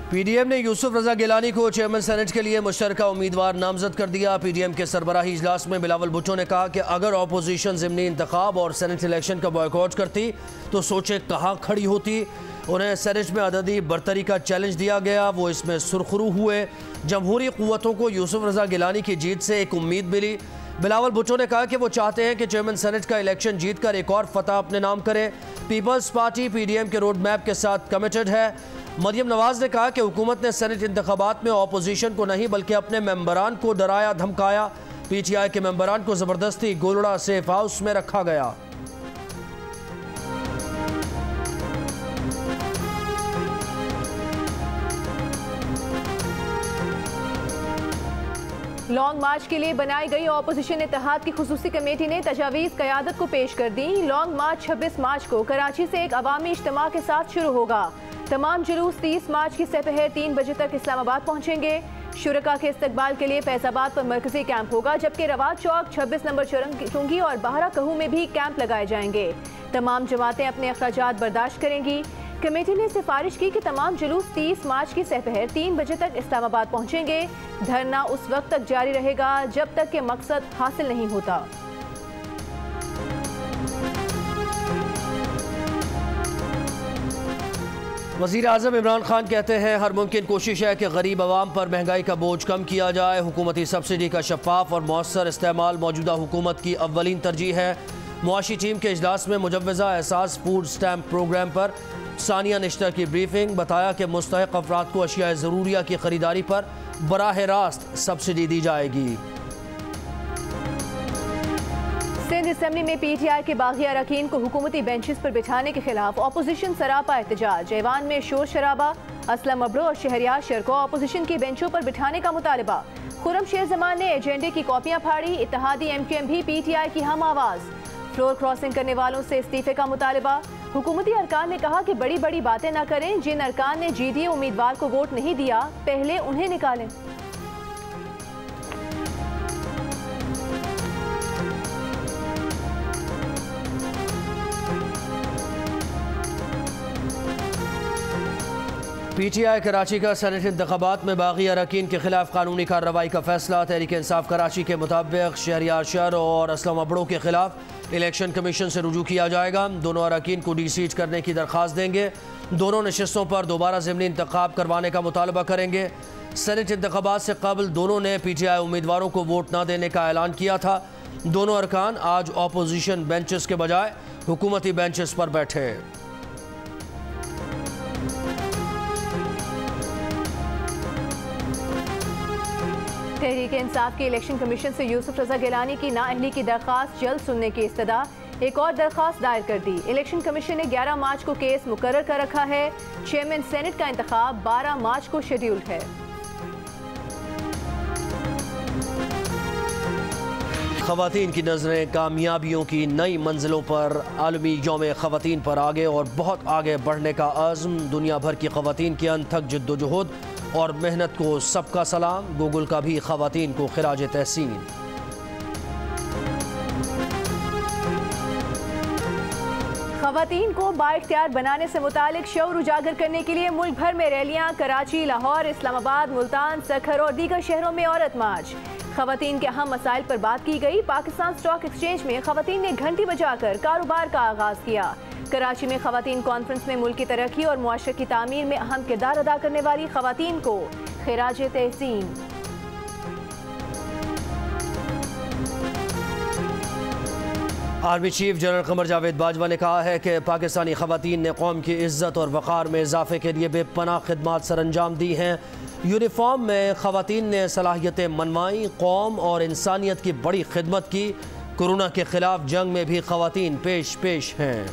PDM ने यूसुफ रजा गिलानी को chairman senate के लिए मुश्तरका उम्मीदवार नामजद कर दिया। पीडीएम के सरबराही इजलास में बिलावल भुट्टो ने कहा कि अगर अपोजिशन ज़िमनी इंतखाब और सेनेट इलेक्शन का बॉयकॉट करती तो सोचे कहाँ खड़ी होती। उन्हें सेनेट में अददी बरतरी का चैलेंज दिया गया, वो इसमें सुरखरू हुए। जमहूरी क़ुव्वतों को यूसुफ रजा गिलानी की जीत से एक उम्मीद मिली। बिलावल भुट्टो ने कहा कि वो चाहते हैं कि चेयरमैन सेनेट का इलेक्शन जीत कर एक और फतह अपने नाम करे। पीपल्स पार्टी पीडीएम के रोड मैप के साथ कमिटेड है। मरियम नवाज ने कहा कि हुकूमत ने सेनेट इंतखाबात में अपोजिशन को नहीं बल्कि अपने मेंबरान को डराया धमकाया। पीटीआई के मेंबरान को ज़बरदस्ती गोलड़ा सेफ हाउस में रखा गया। लॉन्ग मार्च के लिए बनाई गई अपोजिशन इत्तेहाद की खुसूसी कमेटी ने तजावीज़ क़यादत को पेश कर दी। लॉन्ग मार्च 26 मार्च को कराची से एक अवामी इज्तिमा के साथ शुरू होगा। तमाम जुलूस 30 मार्च की दोपहर 3 बजे तक इस्लामाबाद पहुंचेंगे। शुरका के इस्तकबाल के लिए फैजाबाद पर मरकजी कैंप होगा, जबकि रवाद चौक 26 नंबर चुरंगी और बाहरा कहू में भी कैंप लगाए जाएंगे। तमाम जमातें अपने अखराजात बर्दाश्त करेंगी। कमेटी ने सिफारिश की कि तमाम जुलूस 30 मार्च की दोपहर 3 बजे तक इस्लामाबाद पहुंचेंगे। धरना उस वक्त तक जारी रहेगा जब तक कि मकसद हासिल नहीं होता। वज़ीर आज़म इमरान खान कहते हैं हर मुमकिन कोशिश है कि गरीब आवाम पर महंगाई का बोझ कम किया जाए। हुकूमती सब्सिडी का शफाफ और मौसर इस्तेमाल मौजूदा हुकूमत की अव्वलीन तरजीह है। मुआशी टीम के इजलास में मुजव्वज़ा एहसास फूड स्टैम्प प्रोग्राम पर सानिया निश्तर की ब्रीफिंग। बताया कि मुस्तहिक़ अफराद को अशियाए ज़रूरिया की खरीदारी पर बराह रास्त सब्सिडी दी जाएगी। सिंध असम्बली में पीटीआई के बागी अरकान को हुकूमती बेंचेस पर बिठाने के खिलाफ अपोजिशन सरापा एहतजाज। ऐवान में शोर शराबा। असलम अब्रो और शहरियार शेर को अपोजिशन की बेंचों पर बिठाने का मुतालबा। खुरम शेर जमान ने एजेंडे की कॉपियां फाड़ी। इत्तेहादी एमक्यूएम भी पीटीआई की हम आवाज़। फ्लोर क्रॉसिंग करने वालों से इस्तीफे का मुतालबा। हुकूमती अरकान ने कहा कि बड़ी बड़ी बातें न करें। जिन अरकान ने जीडीए उम्मीदवार को वोट नहीं दिया पहले उन्हें निकालें। पीटीआई कराची का सेनेट इंतखाबात में बागी अरकान के खिलाफ कानूनी कार्रवाई का फैसला। तहरीक इंसाफ कराची के मुताबिक शहरियार शहर और असलम अबड़ों के खिलाफ इलेक्शन कमीशन से रुजू किया जाएगा। दोनों अरकान को डी-सीट करने की दरख्वास्त देंगे। दोनों नशिस्तों पर दोबारा ज़िमनी इंतखाब करवाने का मुतालबा करेंगे। सेनेट इंतखाबात से कबल दोनों ने पीटीआई उम्मीदवारों को वोट न देने का ऐलान किया था। दोनों अरकान आज अपोजिशन बेंचेस के बजाय हुकूमती बेंचेस पर बैठे। तहरीक इंसाफ के इलेक्शन कमीशन से यूसुफ रजा गिलानी की नाअहली की दरख्वास्त जल्द सुनने की इस्तदा। एक और दरख्वास्त दायर कर दी। इलेक्शन कमीशन ने 11 मार्च को केस मुकर्रर कर रखा है। चेयरमैन सेनेट का इंतखाब 12 मार्च को शेड्यूल्ड है। ख़वातीन की नज़रें कामयाबियों की नई मंजिलों पर। आलमी यौम ख़वातीन पर आगे और बहुत आगे बढ़ने का आज़म। दुनिया भर की ख़वातीन की अनथक जद्दोजहद और मेहनत को सबका सलाम। गूगल का भी ख़वातीन को खिराज तहसीन। ख़वातीन को बाइख्तियार बनाने से मुतालिक शऊर उजागर करने के लिए मुल्क भर में रैलियां। कराची, लाहौर, इस्लामाबाद, मुल्तान, सखर और दीगर शहरों में औरत मार्च। ख़वातीन के अहम मसाइल पर बात की गई। पाकिस्तान स्टॉक एक्सचेंज में ख़वातीन ने घंटी बजाकर कारोबार का आगाज़ किया। कराची में ख़वातीन कॉन्फ्रेंस में मुल्क की तरक्की और मुआशरे की तामीर में अहम किरदार अदा करने वाली ख़वातीन को खिराज तहसीन। Army chief general Qamar Javed Bajwa ने कहा है कि पाकिस्तानी ख़वातीन ने कौम की इज़्ज़त और वक़ार में इजाफे के लिए बेपनाह खिदमात सर अंजाम दी हैं। यूनिफॉर्म में ख़वातीन ने सलाहियतें मनवाई, कौम और इंसानियत की बड़ी खिदमत की। कोरोना के खिलाफ जंग में भी ख़वातीन पेश हैं।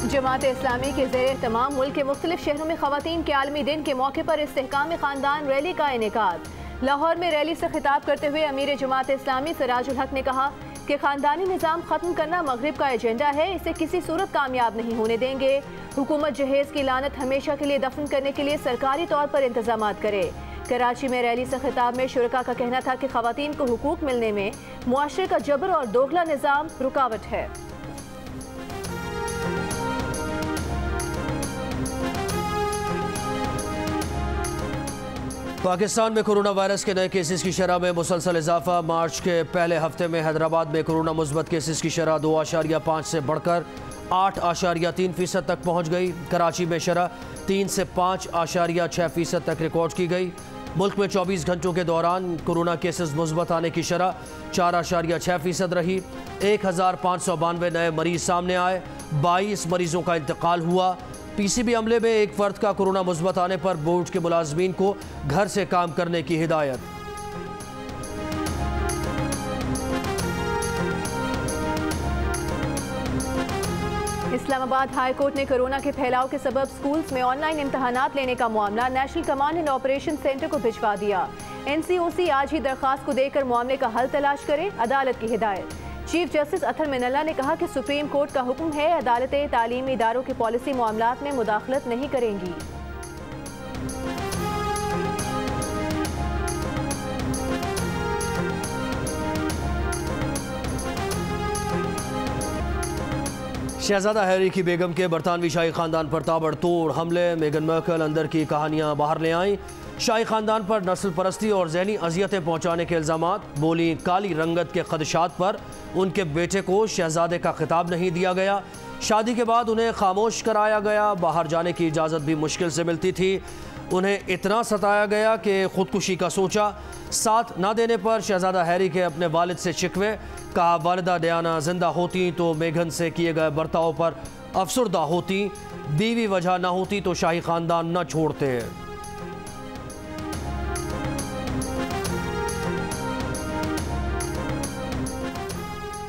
जमात इस्लामी के ज़ेर तमाम मुल्क के मुख्तलिफ शहरों में ख़वातीन के आलमी दिन के मौके पर इस्तेहकाम ख़ानदान रैली का इनेकाद। लाहौर में रैली से खिताब करते हुए अमीर जमात इस्लामी सिराजुल हक ने कहा कि ख़ानदानी निज़ाम ख़त्म करना मगरिब का एजेंडा है। इसे किसी सूरत कामयाब नहीं होने देंगे। हुकूमत जहेज़ की लानत हमेशा के लिए दफन करने के लिए सरकारी तौर पर इंतजामात करे। कराची में रैली से खिताब में शुरका का कहना था कि ख़वातीन को हुकूक मिलने में मुआशरे का जबर और दोगला निज़ाम रुकावट है। पाकिस्तान में कोरोना वायरस के नए केसेस की शरह में मुसलसल इजाफा। मार्च के पहले हफ्ते में हैदराबाद में कोरोना मुस्बत केसेस की शरह 2.5 से बढ़कर 8.3% तक पहुँच गई। कराची में शरह 3 से 5.6% तक रिकॉर्ड की गई। मुल्क में 24 घंटों के दौरान कोरोना केसेस मुस्बत आने की शरह 4.6% रही। 1592 नए मरीज सामने आए। 22 मरीजों का इंतकाल हुआ। पीसीबी अमले में एक फर्द का कोरोना मुस्बत आने पर बोर्ड के मुलाजमीन को घर से काम करने की हिदायत। इस्लामाबाद हाई कोर्ट ने कोरोना के फैलाव के सबब स्कूल्स में ऑनलाइन इम्तहानात लेने का मामला national command and operation centre को भिजवा दिया। एनसीओसी आज ही दरखास्त को देकर मामले का हल तलाश करे, अदालत की हिदायत। चीफ जस्टिस अथर मिनल्ला ने कहा कि सुप्रीम कोर्ट का हुक्म है, अदालतें तालीमी इदारों के पॉलिसी मामलात में मुदाखलत नहीं करेंगी। शहजादा हैरी की बेगम के बरतानवी शाही खानदान पर ताबड़तोड़ हमले। मेगन मर्कल अंदर की कहानियां बाहर ले आईं। शाही खानदान पर नस्ल परस्ती और जहनी अजियतें पहुंचाने के इल्ज़ामात। बोली काली रंगत के खदशात पर उनके बेटे को शहजादे का खिताब नहीं दिया गया। शादी के बाद उन्हें खामोश कराया गया। बाहर जाने की इजाज़त भी मुश्किल से मिलती थी। उन्हें इतना सताया गया कि खुदकुशी का सोचा। साथ ना देने पर शहजादा हैरी के अपने वालिद से शिकवे। कहा वालिदा डियाना जिंदा होती तो मेघन से किए गए बर्ताव पर अफसरदा होती। बीवी वजह ना होती तो शाही खानदान न छोड़ते।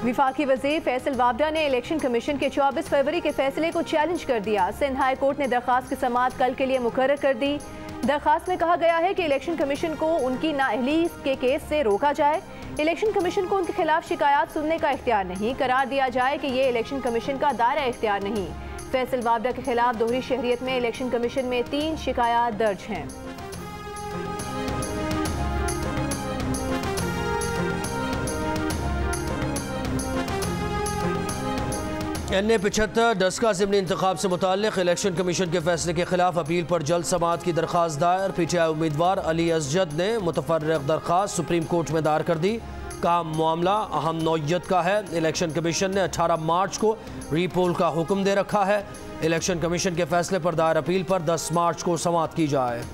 विफाकी वज़ीर फैसल वाबडा ने इलेक्शन कमीशन के 24 फरवरी के फैसले को चैलेंज कर दिया। सिंध हाई कोर्ट ने दरखास्त की समाअत कल के लिए मुकर्रर कर दी। दरखास्त में कहा गया है कि इलेक्शन कमीशन को उनकी नाअहली के केस से रोका जाए। इलेक्शन कमीशन को उनके खिलाफ शिकायत सुनने का इख्तियार नहीं करार दिया जाए कि ये इलेक्शन कमीशन का दायरा इख्तियार नहीं। फैसल वाबडा के खिलाफ दोहरी शहरियत में इलेक्शन कमीशन में 3 शिकायत दर्ज हैं। NA-75 डस्का ज़िमनी इंतखाब से मुताल्लिक़ इलेक्शन कमीशन के फैसले के खिलाफ अपील पर जल्द समाअत की दरख्वास्त दायर। PTI उम्मीदवार अली असजद ने मुतफर्रिक़ दरख्वास्त सुप्रीम कोर्ट में दायर कर दी। कहा मामला अहम नौइयत का है। इलेक्शन कमीशन ने 18 मार्च को रीपोल का हुक्म दे रखा है। इलेक्शन कमीशन के फैसले पर दायर अपील पर 10 मार्च को समाअत की जाए।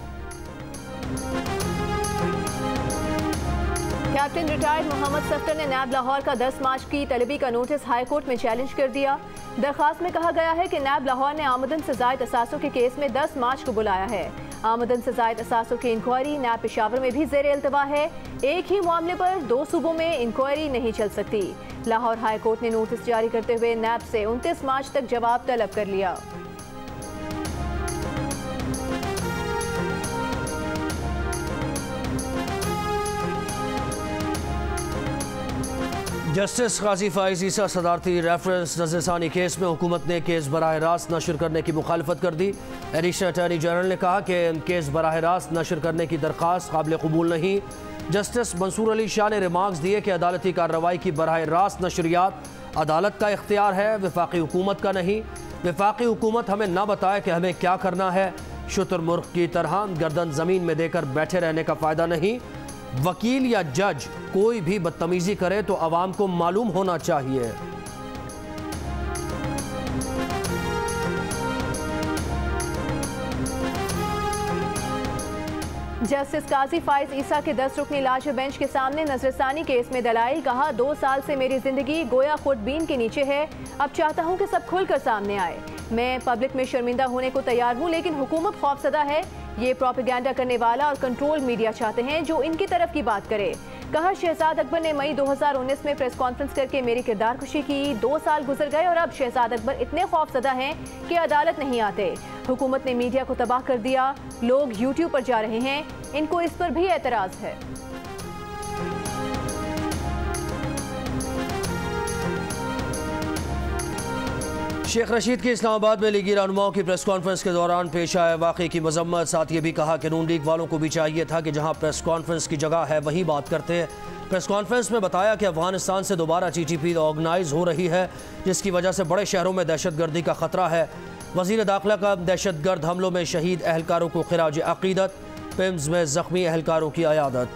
कैप्टन रिटायर्ड मोहम्मद सफ्तर ने नैब लाहौर का 10 मार्च की तलबी का नोटिस हाई कोर्ट में चैलेंज कर दिया। दरखास्त में कहा गया है कि नैब लाहौर ने आमदन से ज़ायद असासों के केस में 10 मार्च को बुलाया है। आमदन से ज़ायद असासों की इंक्वायरी नैब पेशावर में भी ज़ेर इल्तवा है। एक ही मामले पर 2 सूबों में इंक्वायरी नहीं चल सकती। लाहौर हाई कोर्ट ने नोटिस जारी करते हुए नैब से 29 मार्च तक जवाब तलब कर लिया। जस्टिस काजी फाइज ईसा सदारती रेफरेंस नज़रसानी केस में हुकूमत ने केस बराह रास्त नशर करने की मुखालफत कर दी। एडिशनल अटॉर्नी जनरल ने कहा कि केस बराह रास्त नशर करने की दरख्वास्त काबिल कबूल नहीं। जस्टिस मंसूर अली शाह ने रिमार्क्स दिए कि अदालती कार्रवाई की बराह रास्त नशरियात अदालत का इख्तियार है, वफाकी हुकूमत का नहीं। वफाकी हुकूमत हमें ना बताए कि हमें क्या करना है। शुतुरमुर्ग की तरह गर्दन ज़मीन में देकर बैठे रहने का फ़ायदा नहीं। वकील या जज कोई भी बदतमीजी करे तो अवाम को मालूम होना चाहिए। जस्टिस काजी फाइज ईसा के 10 रुकनी लाज बेंच के सामने नजरसानी केस में दलाइल। कहा 2 साल से मेरी जिंदगी गोया खुदबीन के नीचे है। अब चाहता हूं कि सब खुलकर सामने आए। मैं पब्लिक में शर्मिंदा होने को तैयार हूं, लेकिन हुकूमत खौफजदा है। ये प्रोपेगेंडा करने वाला और कंट्रोल मीडिया चाहते हैं जो इनकी तरफ की बात करे। कहा शहजाद अकबर ने मई 2019 में प्रेस कॉन्फ्रेंस करके मेरी किरदार खुशी की। 2 साल गुजर गए और अब शहजाद अकबर इतने खौफजदा हैं कि अदालत नहीं आते। हुकूमत ने मीडिया को तबाह कर दिया। लोग यूट्यूब पर जा रहे हैं। इनको इस पर भी एतराज है। शेख रशीद की इस्लामाबाद में लीगी रहनुमाओं की प्रेस कॉन्फ्रेंस के दौरान पेश आए वाक़े की मजम्मत। साथ ये भी कहा कि नून लीग वालों को भी चाहिए था कि जहां प्रेस कॉन्फ्रेंस की जगह है वहीं बात करते हैं। प्रेस कॉन्फ्रेंस में बताया कि अफगानिस्तान से दोबारा TTP ऑर्गेनाइज हो रही है, जिसकी वजह से बड़े शहरों में दहशतगर्दी का खतरा है। वज़ीर दाखिला का दहशतगर्द हमलों में शहीद अहलकारों को खिराज अक़ीदत। पिम्स में जख्मी एहलकारों की अयादत।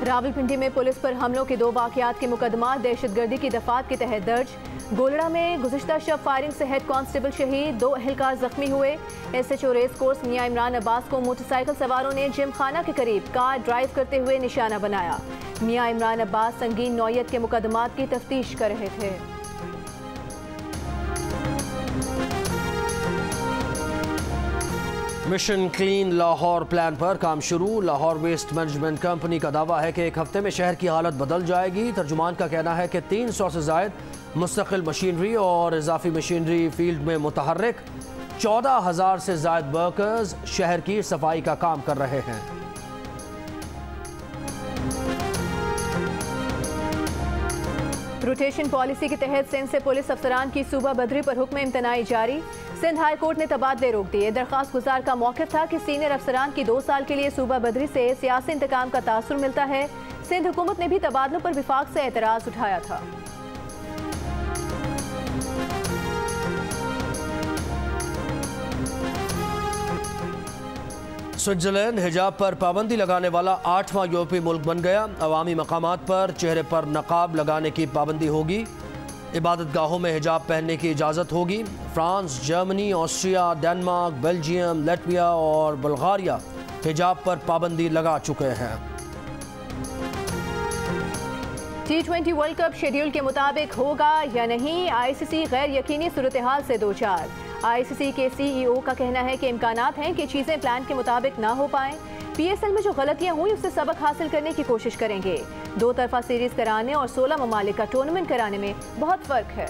रावलपिंडी में पुलिस पर हमलों के 2 वाकयात के मुकदमा दहशतगर्दी की दफात के तहत दर्ज। गोलड़ा में गुज़िश्ता शब फायरिंग से हेड कांस्टेबल शहीद, 2 एहलकार जख्मी हुए। SHO रेस कोर्स मियां इमरान अब्बास को मोटरसाइकिल सवारों ने जिम खाना के करीब कार ड्राइव करते हुए निशाना बनाया। मियां इमरान अब्बास संगीन नौयत के मुकदमात की तफ्तीश कर रहे थे। मिशन क्लीन लाहौर प्लान पर काम शुरू। लाहौर वेस्ट मैनेजमेंट कंपनी का दावा है कि एक हफ्ते में शहर की हालत बदल जाएगी। तर्जुमान का कहना है कि 300 से जायद मुस्तकिल मशीनरी और इजाफी मशीनरी फील्ड में मुतहर्रिक, 14,000 से जायद वर्कर्स शहर की सफाई का काम कर रहे हैं। रोटेशन पॉलिसी के तहत सिंध से पुलिस अफसरान की सूबा बदरी पर हुक्म इम्तनाई जारी। सिंध हाई कोर्ट ने तबादले रोक दिए। दरख्वास्त गुजार का मौक़िफ़ था कि सीनियर अफसरान की 2 साल के लिए सूबा बदरी से सियासी इंतकाम का तासुर मिलता है। सिंध हुकूमत ने भी तबादलों पर विफाक से एतराज़ उठाया था। स्विट्जरलैंड हिजाब पर पाबंदी लगाने वाला 8वां यूरोपीय मुल्क बन गया। अवामी मकामात पर चेहरे पर नकाब लगाने की पाबंदी होगी। इबादत गाहों में हिजाब पहनने की इजाज़त होगी। France, Germany, Austria, Denmark, Belgium, Latvia और बुल्गारिया हिजाब पर पाबंदी लगा चुके हैं। T20 वर्ल्ड कप शेड्यूल के मुताबिक होगा या नहीं, ICC गैर यकीनी सूरत हाल से 2-4। ICC के CEO का कहना है कि इम्कानात हैं कि चीज़ें प्लान के मुताबिक ना हो पाएं। PSL में जो गलतियां हुई उससे सबक हासिल करने की कोशिश करेंगे। 2 तरफा सीरीज कराने और 16 ममालिक का टूर्नामेंट कराने में बहुत फ़र्क है।